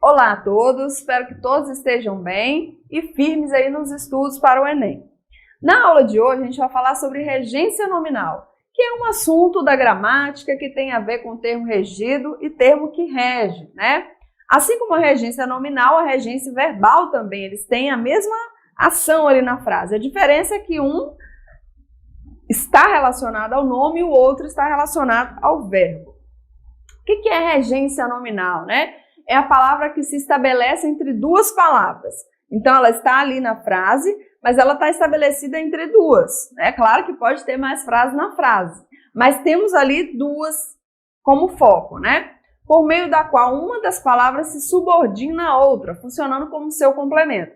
Olá a todos, espero que todos estejam bem e firmes aí nos estudos para o Enem. Na aula de hoje a gente vai falar sobre regência nominal, que é um assunto da gramática que tem a ver com o termo regido e termo que rege, né? Assim como a regência nominal, a regência verbal também, eles têm a mesma ação ali na frase. A diferença é que um está relacionado ao nome e o outro está relacionado ao verbo. O que é regência nominal, né? É a palavra que se estabelece entre duas palavras. Então, ela está ali na frase, mas ela está estabelecida entre duas. É claro que pode ter mais frases na frase, mas temos ali duas como foco, né? Por meio da qual uma das palavras se subordina à outra, funcionando como seu complemento.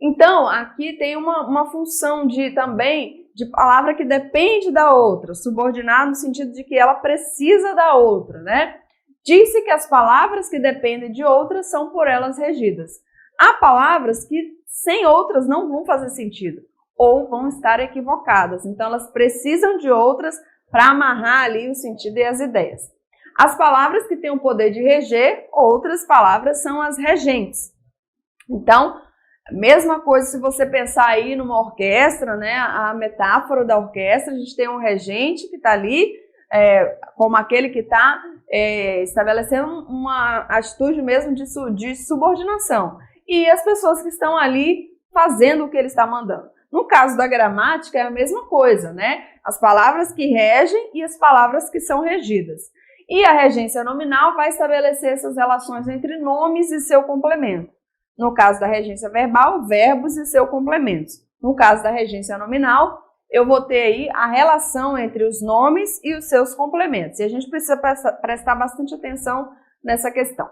Então, aqui tem uma função também de palavra que depende da outra, subordinada no sentido de que ela precisa da outra, né? Disse que as palavras que dependem de outras são por elas regidas. Há palavras que sem outras não vão fazer sentido ou vão estar equivocadas. Então, elas precisam de outras para amarrar ali o sentido e as ideias. As palavras que têm o poder de reger, outras palavras são as regentes. Então, mesma coisa se você pensar aí numa orquestra, né? A metáfora da orquestra, a gente tem um regente que está ali, como aquele que está estabelecendo uma atitude mesmo de subordinação. E as pessoas que estão ali fazendo o que ele está mandando. No caso da gramática é a mesma coisa, né? As palavras que regem e as palavras que são regidas. E a regência nominal vai estabelecer essas relações entre nomes e seu complemento. No caso da regência verbal, verbos e seus complementos. No caso da regência nominal, eu vou ter aí a relação entre os nomes e os seus complementos. E a gente precisa prestar bastante atenção nessa questão.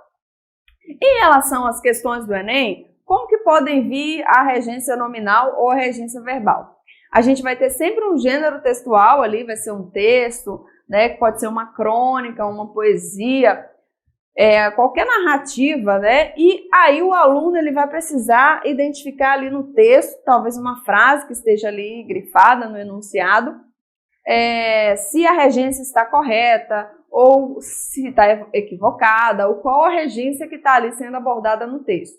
Em relação às questões do Enem, como que podem vir a regência nominal ou a regência verbal? A gente vai ter sempre um gênero textual ali, vai ser um texto, né, que pode ser uma crônica, uma poesia, qualquer narrativa, né? E aí o aluno ele vai precisar identificar ali no texto, talvez uma frase que esteja ali grifada no enunciado, se a regência está correta ou se está equivocada, ou qual a regência que está ali sendo abordada no texto.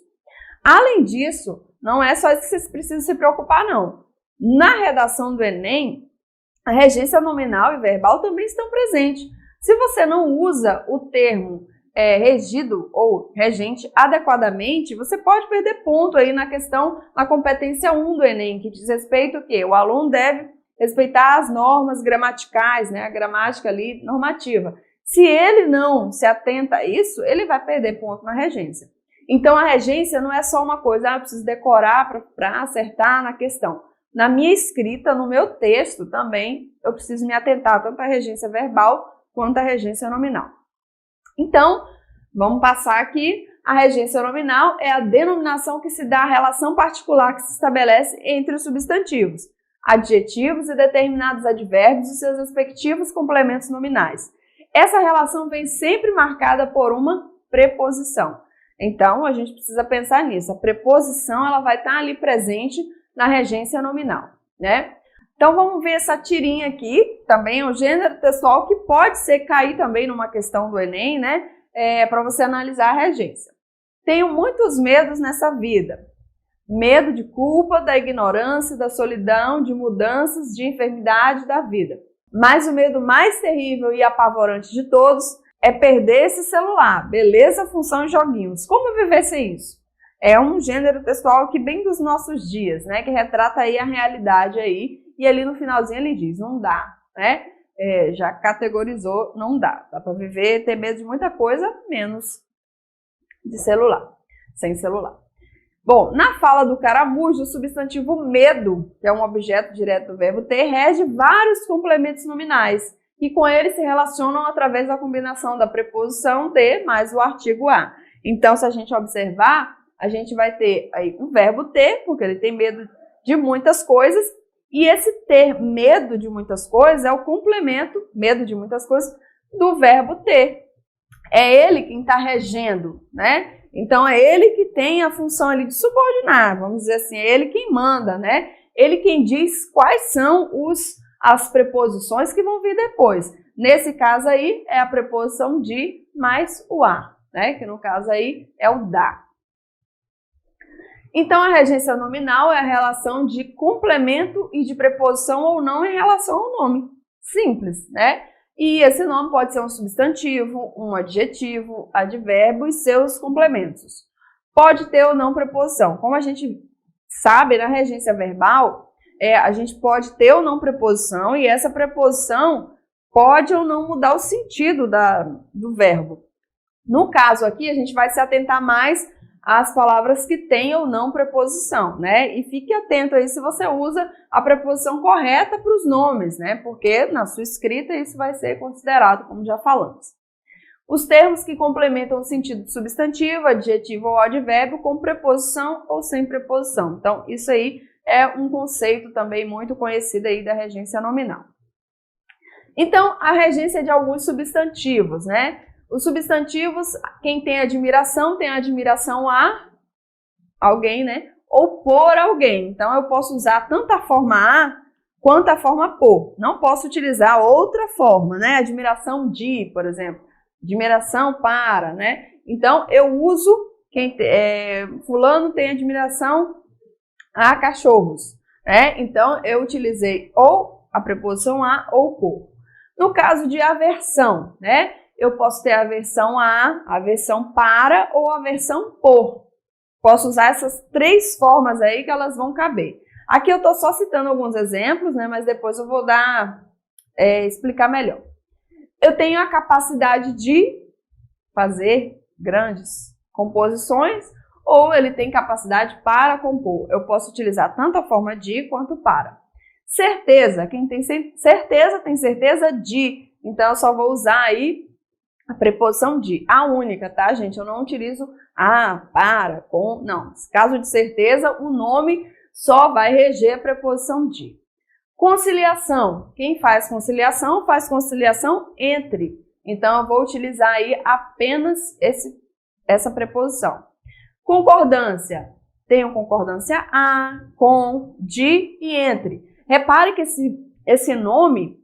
Além disso, não é só isso que vocês precisam se preocupar, não. Na redação do Enem, a regência nominal e verbal também estão presentes. Se você não usa o termo regido ou regente adequadamente, você pode perder ponto aí na competência 1 do Enem, que diz respeito ao quê? O aluno deve respeitar as normas gramaticais, né? A gramática ali normativa. Se ele não se atenta a isso, ele vai perder ponto na regência. Então, a regência não é só uma coisa, eu preciso decorar para acertar na questão. Na minha escrita, no meu texto também, eu preciso me atentar tanto à regência verbal quanto à regência nominal. Então, vamos passar aqui. A regência nominal é a denominação que se dá à relação particular que se estabelece entre os substantivos, adjetivos e determinados advérbios e seus respectivos complementos nominais. Essa relação vem sempre marcada por uma preposição. Então, a gente precisa pensar nisso. A preposição ela vai estar ali presente na regência nominal, né? Então, vamos ver essa tirinha aqui, também é um gênero textual que pode cair também numa questão do Enem, né? Para você analisar a regência. Tenho muitos medos nessa vida. Medo de culpa, da ignorância, da solidão, de mudanças, de enfermidade da vida. Mas o medo mais terrível e apavorante de todos é perder esse celular. Beleza, função e joguinhos. Como viver sem isso? É um gênero textual que bem dos nossos dias, né? Que retrata aí a realidade aí. E ali no finalzinho ele diz, não dá, né? Já categorizou, não dá. Dá para viver, ter medo de muita coisa, menos de celular, sem celular. Bom, na fala do Caramujo, o substantivo medo, que é um objeto direto do verbo ter, rege vários complementos nominais, e com eles se relacionam através da combinação da preposição ter mais o artigo a. Então, se a gente observar, a gente vai ter aí o verbo ter, porque ele tem medo de muitas coisas, e esse ter medo de muitas coisas é o complemento, medo de muitas coisas, do verbo ter. É ele quem está regendo, né? Então, é ele que tem a função ali de subordinar, vamos dizer assim, é ele quem manda, né? Ele quem diz quais são as preposições que vão vir depois. Nesse caso aí, é a preposição de mais o a, né? Que no caso aí é o da. Então, a regência nominal é a relação de complemento e de preposição ou não em relação ao nome. Simples, né? E esse nome pode ser um substantivo, um adjetivo, advérbio e seus complementos. Pode ter ou não preposição. Como a gente sabe, na regência verbal, a gente pode ter ou não preposição e essa preposição pode ou não mudar o sentido do verbo. No caso aqui, a gente vai se atentar mais às palavras que têm ou não preposição, né? E fique atento aí se você usa a preposição correta para os nomes, né? Porque na sua escrita isso vai ser considerado, como já falamos. Os termos que complementam o sentido de substantivo, adjetivo ou advérbio com preposição ou sem preposição. Então, isso aí é um conceito também muito conhecido aí da regência nominal. Então, a regência de alguns substantivos, né? Os substantivos, quem tem admiração a alguém, né? Ou por alguém. Então, eu posso usar tanto a forma a quanto a forma por. Não posso utilizar outra forma, né? Admiração de, por exemplo. Admiração para, né? Então, eu uso, fulano tem admiração a cachorros, né? Então, eu utilizei ou a preposição a ou por. No caso de aversão, né? Eu posso ter aversão a, aversão para ou aversão por. Posso usar essas três formas aí que elas vão caber. Aqui eu estou só citando alguns exemplos, né? Mas depois eu vou explicar melhor. Eu tenho a capacidade de fazer grandes composições ou ele tem capacidade para compor. Eu posso utilizar tanto a forma de quanto para. Certeza. Quem tem certeza tem certeza de. Então eu só vou usar aí a preposição de, a única, tá, gente? Eu não utilizo a, para, com, não. Caso de certeza, o nome só vai reger a preposição de. Conciliação. Quem faz conciliação entre. Então, eu vou utilizar aí apenas essa preposição. Concordância. Tenho concordância a, com, de e entre. Repare que esse nome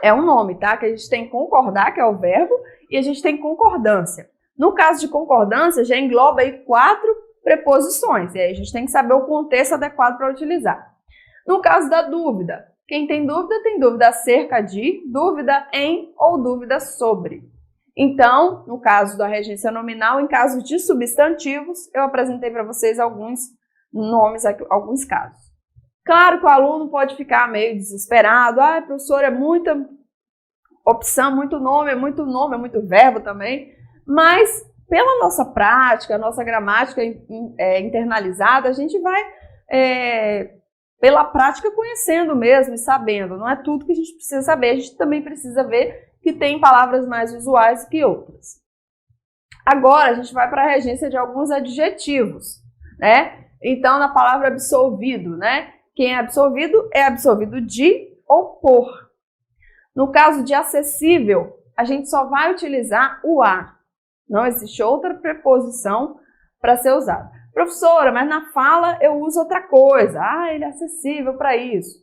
é um nome, tá? Que a gente tem concordar, que é o verbo, e a gente tem concordância. No caso de concordância, já engloba aí 4 preposições. E aí a gente tem que saber o contexto adequado para utilizar. No caso da dúvida, quem tem dúvida acerca de, dúvida em ou dúvida sobre. Então, no caso da regência nominal, em caso de substantivos, eu apresentei para vocês alguns nomes, alguns casos. Claro que o aluno pode ficar meio desesperado. Ah, professor, é muita opção, muito nome, é muito verbo também. Mas, pela nossa prática, nossa gramática internalizada, a gente vai, pela prática, conhecendo mesmo e sabendo. Não é tudo que a gente precisa saber. A gente também precisa ver que tem palavras mais visuais que outras. Agora, a gente vai para a regência de alguns adjetivos, né? Então, na palavra absolvido, né? Quem é absolvido de ou por. No caso de acessível, a gente só vai utilizar o a. Não existe outra preposição para ser usada. Professora, mas na fala eu uso outra coisa. Ah, ele é acessível para isso.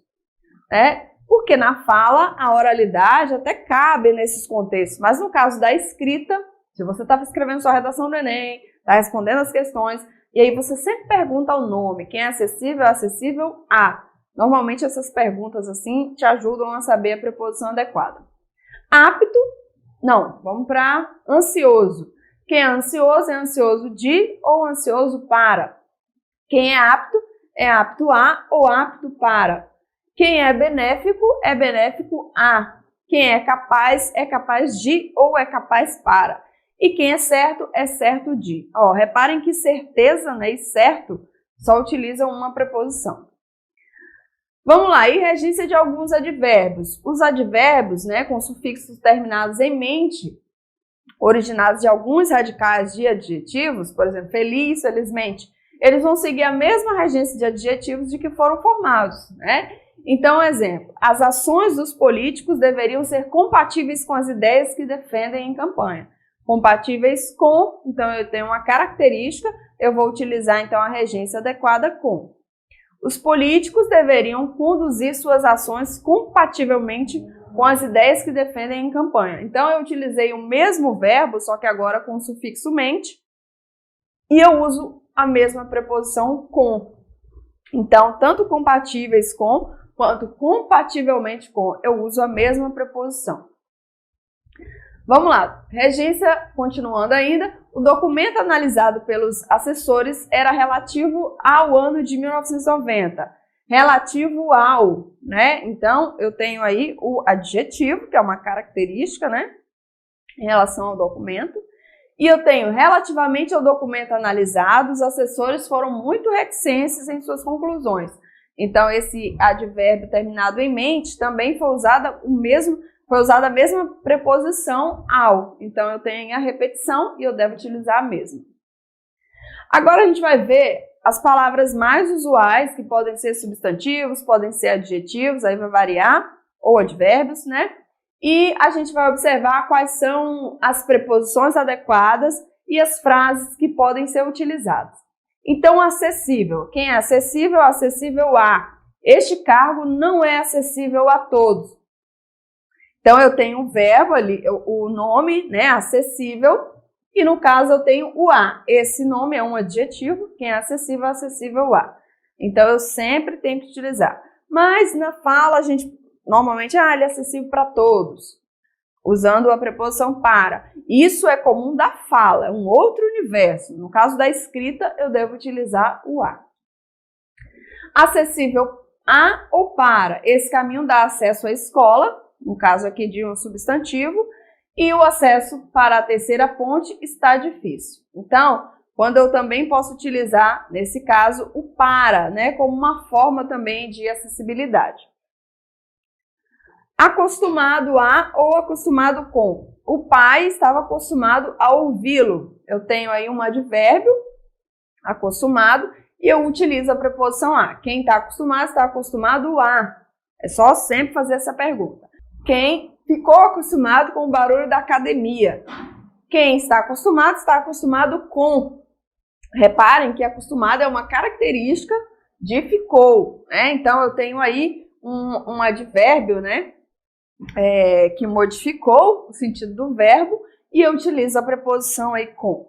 Porque na fala, a oralidade até cabe nesses contextos. Mas no caso da escrita, se você estava escrevendo sua redação do Enem, está respondendo as questões, e aí você sempre pergunta o nome. Quem é acessível a. Normalmente essas perguntas assim te ajudam a saber a preposição adequada. Apto, não, vamos para ansioso. Quem é ansioso de ou ansioso para. Quem é apto a ou apto para. Quem é benéfico a. Quem é capaz de ou é capaz para. E quem é certo de. Reparem que certeza, né, e certo só utilizam uma preposição. Vamos lá, e regência de alguns advérbios. Os advérbios, né, com sufixos terminados em mente, originados de alguns radicais de adjetivos, por exemplo, feliz, felizmente, eles vão seguir a mesma regência de adjetivos de que foram formados, né? Então, exemplo, as ações dos políticos deveriam ser compatíveis com as ideias que defendem em campanha. Compatíveis com, então eu tenho uma característica, eu vou utilizar então a regência adequada com. Os políticos deveriam conduzir suas ações compativelmente com as ideias que defendem em campanha. Então, eu utilizei o mesmo verbo, só que agora com o sufixo mente, e eu uso a mesma preposição com. Então, tanto compatíveis com, quanto compativelmente com, eu uso a mesma preposição. Vamos lá, regência, continuando ainda, o documento analisado pelos assessores era relativo ao ano de 1990. Relativo ao, né? Então, eu tenho aí o adjetivo, que é uma característica, né? Em relação ao documento. E eu tenho, relativamente ao documento analisado, os assessores foram muito reticentes em suas conclusões. Então, esse advérbio terminado em mente também foi usada a mesma preposição ao. Então, eu tenho a repetição e eu devo utilizar a mesma. Agora, a gente vai ver as palavras mais usuais, que podem ser substantivos, podem ser adjetivos, aí vai variar, ou advérbios, né? E a gente vai observar quais são as preposições adequadas e as frases que podem ser utilizadas. Então, acessível. Quem é acessível? Acessível a. Este cargo não é acessível a todos. Então, eu tenho o verbo ali, o nome, né, acessível, e no caso eu tenho o a. Esse nome é um adjetivo, quem é acessível, acessível a. Então, eu sempre tenho que utilizar. Mas na fala, a gente normalmente, ele é acessível para todos, usando a preposição para. Isso é comum da fala, é um outro universo. No caso da escrita, eu devo utilizar o a. Acessível a ou para. Esse caminho dá acesso à escola, no caso aqui de um substantivo, e o acesso para a terceira ponte está difícil. Então, quando eu também posso utilizar, nesse caso, o para, né, como uma forma também de acessibilidade. Acostumado a ou acostumado com. O pai estava acostumado a ouvi-lo. Eu tenho aí um advérbio, acostumado, e eu utilizo a preposição a. Quem está acostumado a. É só sempre fazer essa pergunta. Quem ficou acostumado com o barulho da academia. Quem está acostumado com. Reparem que acostumado é uma característica de ficou, né? Então, eu tenho aí um advérbio, né? Que modificou o sentido do verbo e eu utilizo a preposição aí com.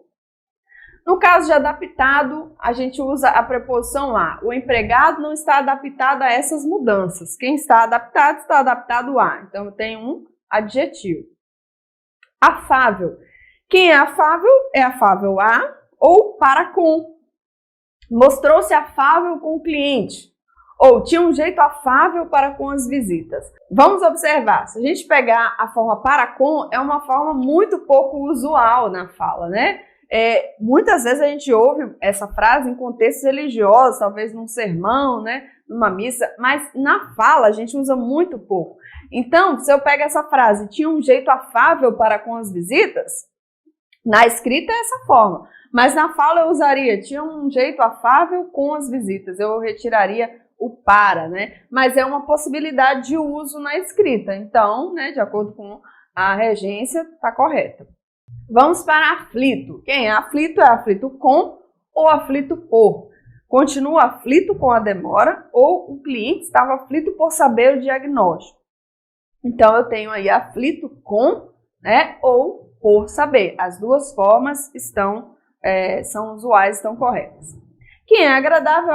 No caso de adaptado, a gente usa a preposição a. O empregado não está adaptado a essas mudanças. Quem está adaptado a. Então, eu tenho um adjetivo. Afável. Quem é afável a ou para com. Mostrou-se afável com o cliente. Ou tinha um jeito afável para com as visitas. Vamos observar, se a gente pegar a forma para com, é uma forma muito pouco usual na fala, né? Muitas vezes a gente ouve essa frase em contextos religiosos, talvez num sermão, né? Numa missa, mas na fala a gente usa muito pouco. Então, se eu pego essa frase, tinha um jeito afável para com as visitas, na escrita é essa forma. Mas na fala eu usaria, tinha um jeito afável com as visitas. Eu retiraria o para, né? Mas é uma possibilidade de uso na escrita. Então, né, de acordo com a regência, está correto. Vamos para aflito. Quem é aflito com ou aflito por. Continua aflito com a demora ou o cliente estava aflito por saber o diagnóstico. Então, eu tenho aí aflito com, né, ou por saber. As duas formas são usuais, estão corretas. Quem é agradável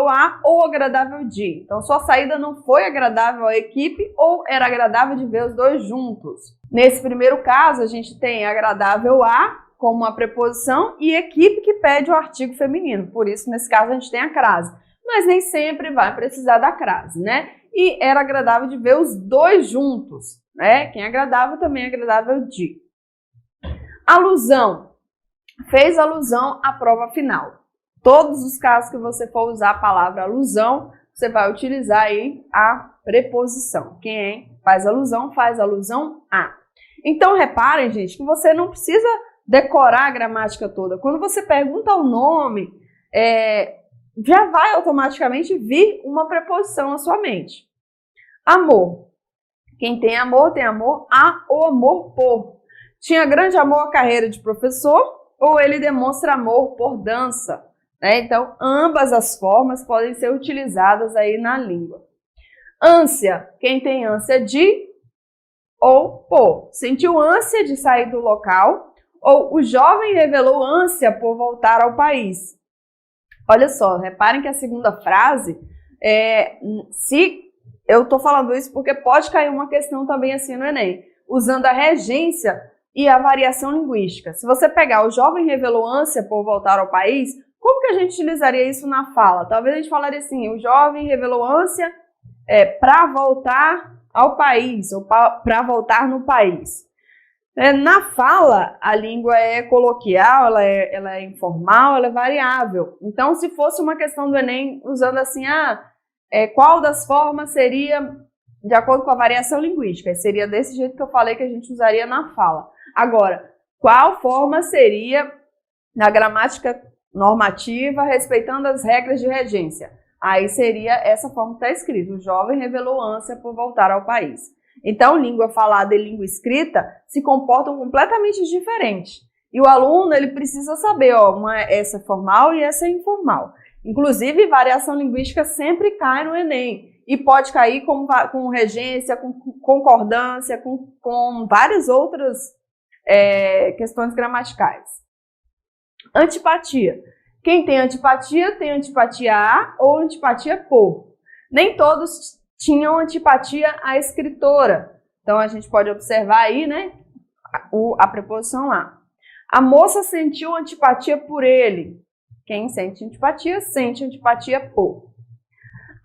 a ou agradável de. Então, sua saída não foi agradável à equipe ou era agradável de ver os dois juntos. Nesse primeiro caso, a gente tem agradável a como uma preposição e equipe que pede o artigo feminino. Por isso, nesse caso, a gente tem a crase. Mas nem sempre vai precisar da crase, né? E era agradável de ver os dois juntos, né? Quem é agradável também é agradável de. Alusão. Fez alusão à prova final. Todos os casos que você for usar a palavra alusão, você vai utilizar aí a preposição. Quem faz alusão a. Então, reparem, gente, que você não precisa decorar a gramática toda. Quando você pergunta o nome, já vai automaticamente vir uma preposição à sua mente. Amor. Quem tem amor a ou amor por. Tinha grande amor à carreira de professor ou ele demonstra amor por dança. Então, ambas as formas podem ser utilizadas aí na língua. Ânsia. Quem tem ânsia de ou por. Sentiu ânsia de sair do local, ou o jovem revelou ânsia por voltar ao país. Olha só, reparem que a segunda frase, se eu estou falando isso porque pode cair uma questão também assim no Enem, usando a regência e a variação linguística. Se você pegar o jovem revelou ânsia por voltar ao país, como que a gente utilizaria isso na fala? Talvez a gente falaria assim, o jovem revelou ânsia para voltar ao país, ou para voltar no país. Na fala, a língua é coloquial, ela é informal, ela é variável. Então, se fosse uma questão do Enem, usando assim, qual das formas seria de acordo com a variação linguística? Seria desse jeito que eu falei que a gente usaria na fala. Agora, qual forma seria na gramática normativa, respeitando as regras de regência? Aí seria essa forma que está escrito. O jovem revelou ânsia por voltar ao país. Então, língua falada e língua escrita se comportam completamente diferentes. E o aluno, ele precisa saber, essa é formal e essa é informal. Inclusive, variação linguística sempre cai no Enem. E pode cair com regência, com concordância, com várias outras questões gramaticais. Antipatia. Quem tem antipatia a ou antipatia por. Nem todos tinham antipatia à escritora. Então, a gente pode observar aí, né, a preposição a. A moça sentiu antipatia por ele. Quem sente antipatia por.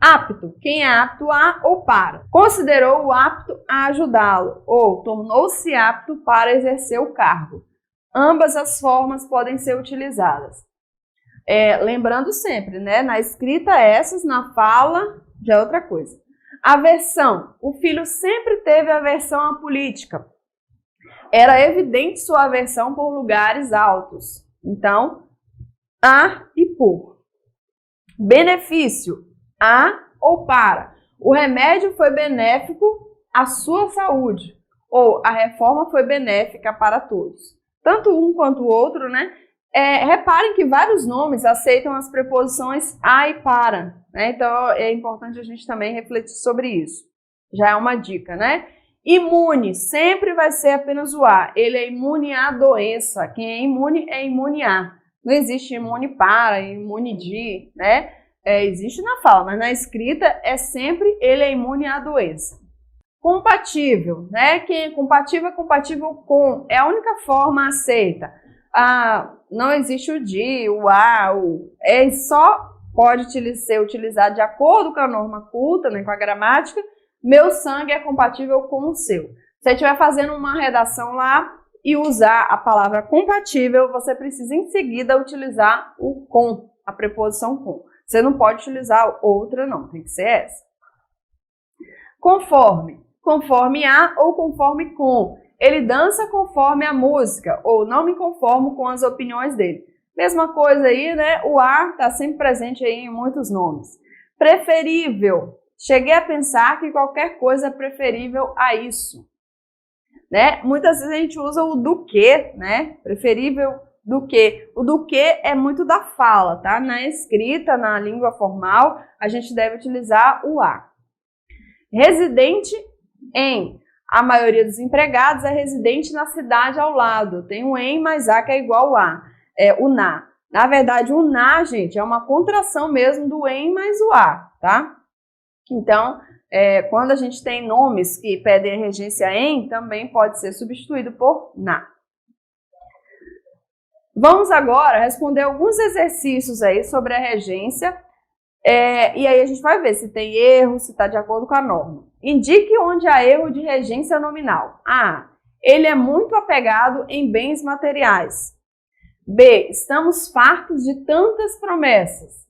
Apto. Quem é apto a ou para. Considerou-o apto a ajudá-lo ou tornou-se apto para exercer o cargo. Ambas as formas podem ser utilizadas. Lembrando sempre, né? Na escrita essas, na fala já é outra coisa. Aversão. O filho sempre teve aversão à política. Era evidente sua aversão por lugares altos. Então, a e por. Benefício. A ou para. O remédio foi benéfico à sua saúde. Ou a reforma foi benéfica para todos. Tanto um quanto o outro, né? Reparem que vários nomes aceitam as preposições a e para, né? Então, é importante a gente também refletir sobre isso. Já é uma dica, né? Imune, sempre vai ser apenas o a. Ele é imune à doença. Quem é imune a. Não existe imune para, imune de, né? Existe na fala, mas na escrita é sempre ele é imune à doença. Compatível, né? Quem é compatível com. É a única forma aceita. Não existe o de, o a, o. Só pode ser utilizado de acordo com a norma culta, né, com a gramática. Meu sangue é compatível com o seu. Se você estiver fazendo uma redação lá e usar a palavra compatível, você precisa em seguida utilizar o com, a preposição com. Você não pode utilizar outra, não. Tem que ser essa. Conforme. Conforme a ou conforme com. Ele dança conforme a música, ou não me conformo com as opiniões dele. Mesma coisa aí, né? O a está sempre presente aí em muitos nomes. Preferível. Cheguei a pensar que qualquer coisa é preferível a isso. Né? Muitas vezes a gente usa o do que, né? Preferível do que. O do que é muito da fala, tá? Na escrita, na língua formal, a gente deve utilizar o a. Residente em. A maioria dos empregados é residente na cidade ao lado. Tem o em mais a que é igual a. O na. Na verdade, o na, gente, é uma contração mesmo do em mais o a, tá? Então, quando a gente tem nomes que pedem regência em, também pode ser substituído por na. Vamos agora responder alguns exercícios aí sobre a regência. E aí a gente vai ver se tem erro, se está de acordo com a norma. Indique onde há erro de regência nominal. A. Ele é muito apegado em bens materiais. B. Estamos fartos de tantas promessas.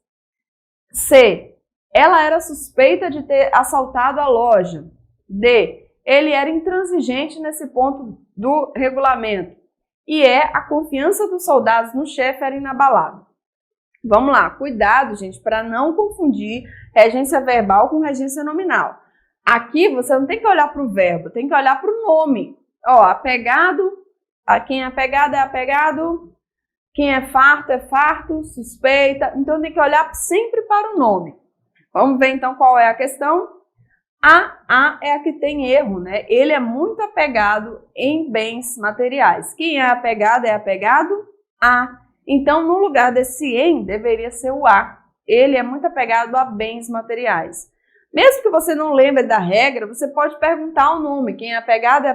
C. Ela era suspeita de ter assaltado a loja. D. Ele era intransigente nesse ponto do regulamento. E a confiança dos soldados no chefe era inabalável. Vamos lá, cuidado, gente, para não confundir regência verbal com regência nominal. Aqui você não tem que olhar para o verbo, tem que olhar para o nome. Apegado, quem é apegado é apegado, quem é farto, suspeita. Então tem que olhar sempre para o nome. Vamos ver então qual é a questão. A é a que tem erro, né? Ele é muito apegado em bens materiais. Quem é apegado a. Então, no lugar desse em, deveria ser o a. Ele é muito apegado a bens materiais. Mesmo que você não lembre da regra, você pode perguntar o nome. Quem é apegado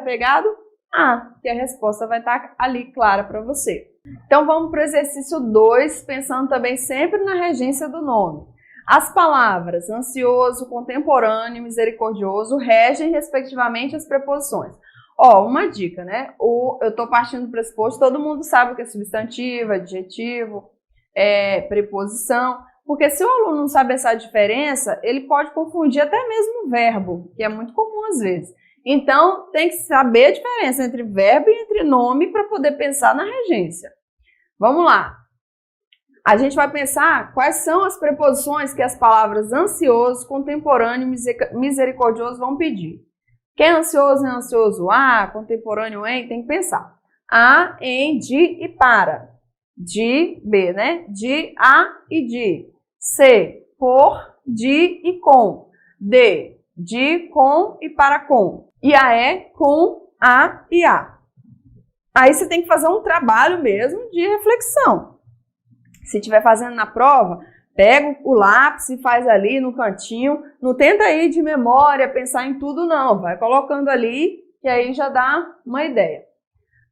a, que a resposta vai estar ali clara para você. Então, vamos para o exercício 2, pensando também sempre na regência do nome. As palavras ansioso, contemporâneo e misericordioso regem, respectivamente, as preposições. Uma dica, né? Eu estou partindo do pressuposto, todo mundo sabe o que é substantivo, adjetivo, preposição, porque se o aluno não sabe essa diferença, ele pode confundir até mesmo o verbo, que é muito comum às vezes. Então, tem que saber a diferença entre verbo e entre nome para poder pensar na regência. Vamos lá. A gente vai pensar quais são as preposições que as palavras ansioso, contemporâneo e misericordioso vão pedir. Quem é ansioso a, contemporâneo em, tem que pensar. A, em, de e para. De, B, né? De, a e de. C, por, de e com. D, de, com e para com. E a E, com, a e a. Aí você tem que fazer um trabalho mesmo de reflexão. Se estiver fazendo na prova, pega o lápis e faz ali no cantinho. Não tenta ir de memória, pensar em tudo não. Vai colocando ali, que aí já dá uma ideia.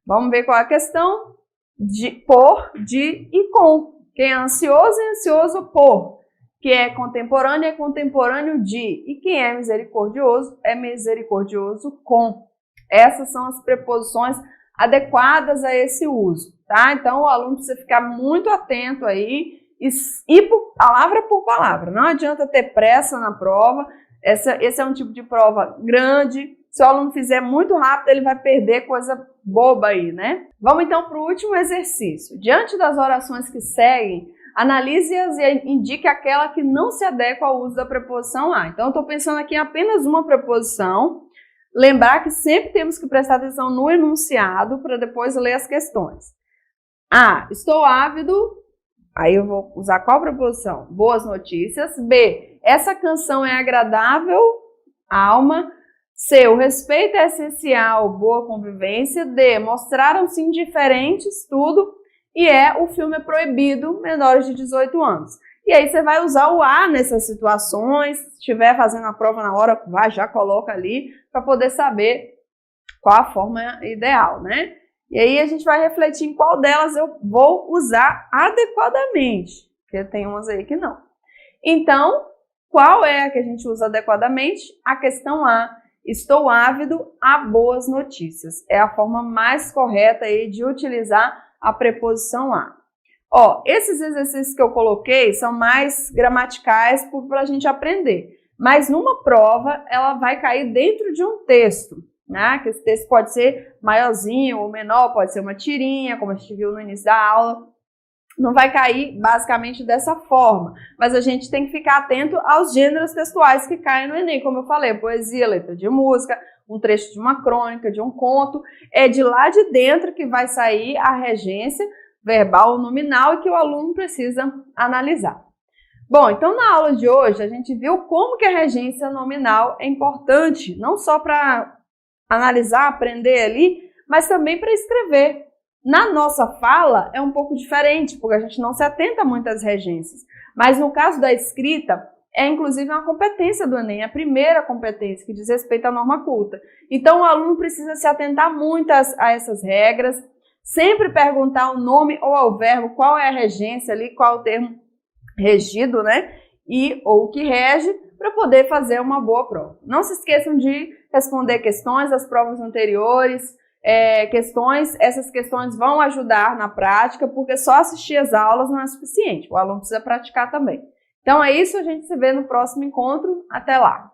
Vamos ver qual é a questão. De, por, de e com. Quem é ansioso por. Quem é contemporâneo de. E quem é misericordioso com. Essas são as preposições adequadas a esse uso, tá? Então, o aluno precisa ficar muito atento aí e ir palavra por palavra. Não adianta ter pressa na prova. Esse é um tipo de prova grande. Se o aluno fizer muito rápido, ele vai perder coisa boba aí, né? Vamos então para o último exercício. Diante das orações que seguem, analise-as e indique aquela que não se adequa ao uso da preposição a. Então, eu estou pensando aqui em apenas uma preposição. Lembrar que sempre temos que prestar atenção no enunciado para depois ler as questões. A, estou ávido. Aí eu vou usar qual preposição? Boas notícias. B, essa canção é agradável. Alma. C, o respeito é essencial. Boa convivência. D, mostraram-se indiferentes. Tudo. E o filme é proibido. Menores de 18 anos. E aí você vai usar o A nessas situações. Se estiver fazendo a prova na hora, já coloca ali para poder saber qual a forma ideal, né? E aí a gente vai refletir em qual delas eu vou usar adequadamente, porque tem umas aí que não. Então, qual é a que a gente usa adequadamente? A questão A, estou ávido a boas notícias. É a forma mais correta aí de utilizar a preposição a. Esses exercícios que eu coloquei são mais gramaticais para a gente aprender. Mas numa prova, ela vai cair dentro de um texto, né? Que esse texto pode ser maiorzinho ou menor, pode ser uma tirinha, como a gente viu no início da aula. Não vai cair basicamente dessa forma. Mas a gente tem que ficar atento aos gêneros textuais que caem no Enem. Como eu falei, poesia, letra de música, um trecho de uma crônica, de um conto. É de lá de dentro que vai sair a regência verbal ou nominal e que o aluno precisa analisar. Bom, então na aula de hoje a gente viu como que a regência nominal é importante, não só para analisar, aprender ali, mas também para escrever. Na nossa fala é um pouco diferente, porque a gente não se atenta muito às regências. Mas no caso da escrita, é inclusive uma competência do Enem, a primeira competência que diz respeito à norma culta. Então o aluno precisa se atentar muito a essas regras, sempre perguntar o nome ou ao verbo, qual é a regência ali, qual é o termo regido, né? Ou que rege, para poder fazer uma boa prova. Não se esqueçam de responder questões das provas anteriores, essas questões vão ajudar na prática, porque só assistir as aulas não é suficiente, o aluno precisa praticar também. Então é isso, a gente se vê no próximo encontro, até lá!